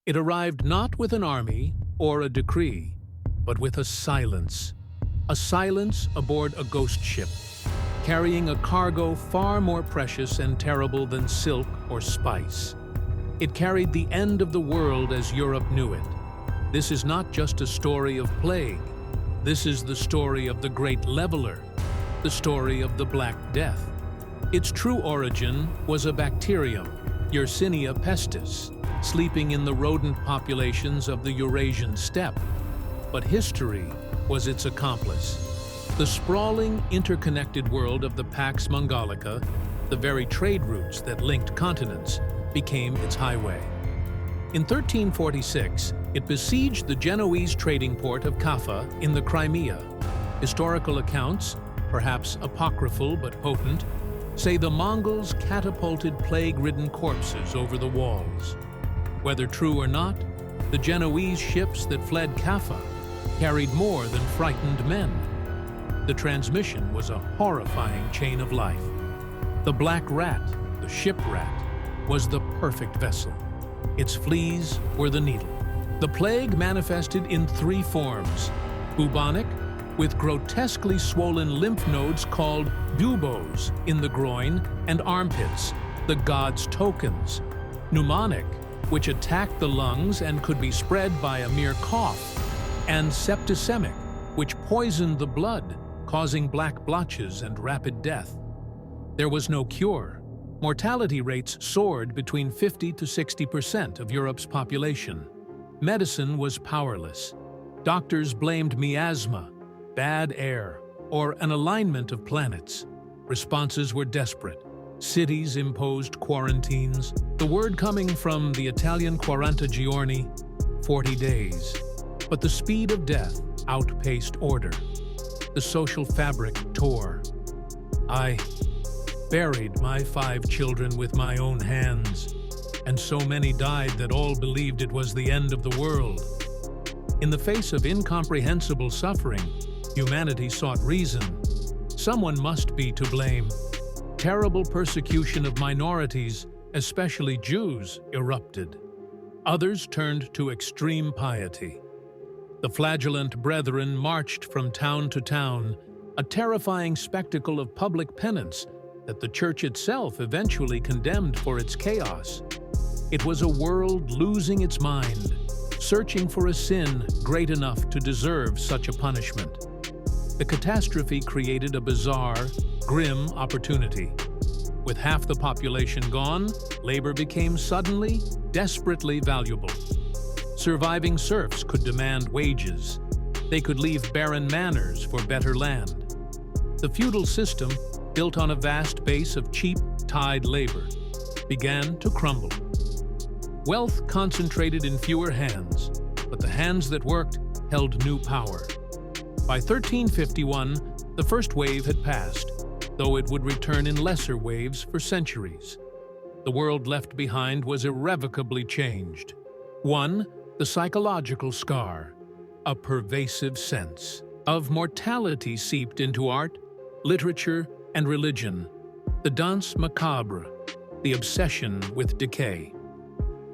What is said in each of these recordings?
It arrived not with an army or a decree, but with a silence aboard a ghost ship, carrying a cargo far more precious and terrible than silk or spice. It carried the end of the world as Europe knew it. This is not just a story of plague. This is the story of the Great Leveler, the story of the Black Death. Its true origin was a bacterium, Yersinia pestis, sleeping in the rodent populations of the Eurasian steppe. But history was its accomplice. The sprawling, interconnected world of the Pax Mongolica, the very trade routes that linked continents, became its highway. In 1346, it besieged the Genoese trading port of Kaffa in the Crimea. Historical accounts, perhaps apocryphal but potent, say the Mongols catapulted plague-ridden corpses over the walls. Whether true or not, the Genoese ships that fled Kaffa carried more than frightened men. The transmission was a horrifying chain of life. The Black Rat, the ship rat, was the perfect vessel. Its fleas were the needle. The plague manifested in three forms: bubonic, with grotesquely swollen lymph nodes called buboes in the groin and armpits, the gods' tokens; pneumonic, which attacked the lungs and could be spread by a mere cough; and septicemic, which poisoned the blood, causing black blotches and rapid death. There was no cure. Mortality rates soared between 50 to 60% of Europe's population. Medicine was powerless. Doctors blamed miasma, bad air, or an alignment of planets. Responses were desperate. Cities imposed quarantines, the word coming from the Italian 40 giorni, 40 days. But the speed of death outpaced order. The social fabric tore. I buried my 5 children with my own hands, and so many died that all believed it was the end of the world. In the face of incomprehensible suffering, humanity sought reason. Someone must be to blame. Terrible persecution of minorities, especially Jews, erupted. Others turned to extreme piety. The flagellant brethren marched from town to town, a terrifying spectacle of public penance that the church itself eventually condemned for its chaos. It was a world losing its mind, searching for a sin great enough to deserve such a punishment. The catastrophe created a bizarre, grim opportunity. With half the population gone, labor became suddenly, desperately valuable. Surviving serfs could demand wages. They could leave barren manors for better land. The feudal system, built on a vast base of cheap, tied labor, began to crumble. Wealth concentrated in fewer hands, but the hands that worked held new power. By 1351, the first wave had passed, though it would return in lesser waves for centuries. The world left behind was irrevocably changed. One, the psychological scar, a pervasive sense of mortality seeped into art, literature, and religion. The danse macabre, the obsession with decay.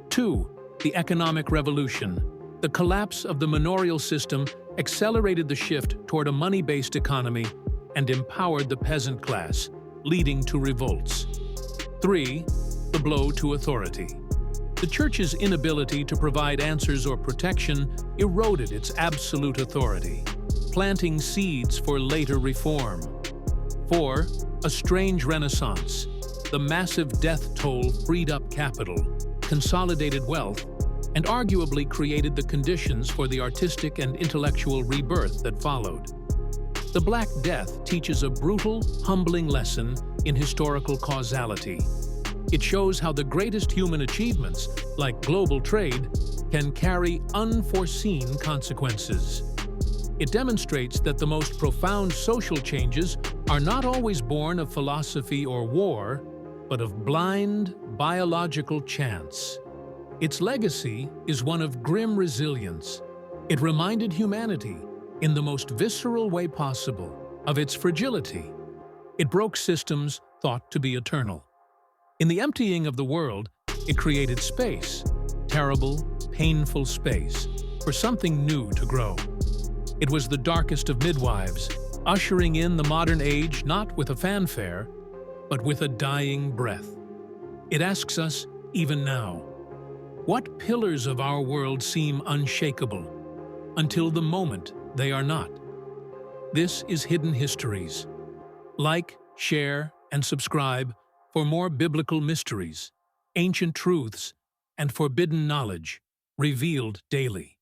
2. The economic revolution. The collapse of the manorial system accelerated the shift toward a money-based economy and empowered the peasant class, leading to revolts. 3. The blow to authority. The Church's inability to provide answers or protection eroded its absolute authority, planting seeds for later reform. 4. A strange renaissance. The massive death toll freed up capital, consolidated wealth, and arguably created the conditions for the artistic and intellectual rebirth that followed. The Black Death teaches a brutal, humbling lesson in historical causality. It shows how the greatest human achievements, like global trade, can carry unforeseen consequences. It demonstrates that the most profound social changes are not always born of philosophy or war, but of blind, biological chance. Its legacy is one of grim resilience. It reminded humanity, in the most visceral way possible, of its fragility. It broke systems thought to be eternal. In the emptying of the world, it created space, terrible, painful space for something new to grow. It was the darkest of midwives, ushering in the modern age not with a fanfare, but with a dying breath. It asks us, even now, what pillars of our world seem unshakable, until the moment they are not? This is Hidden Histories. Like, share, and subscribe for more biblical mysteries, ancient truths, and forbidden knowledge revealed daily.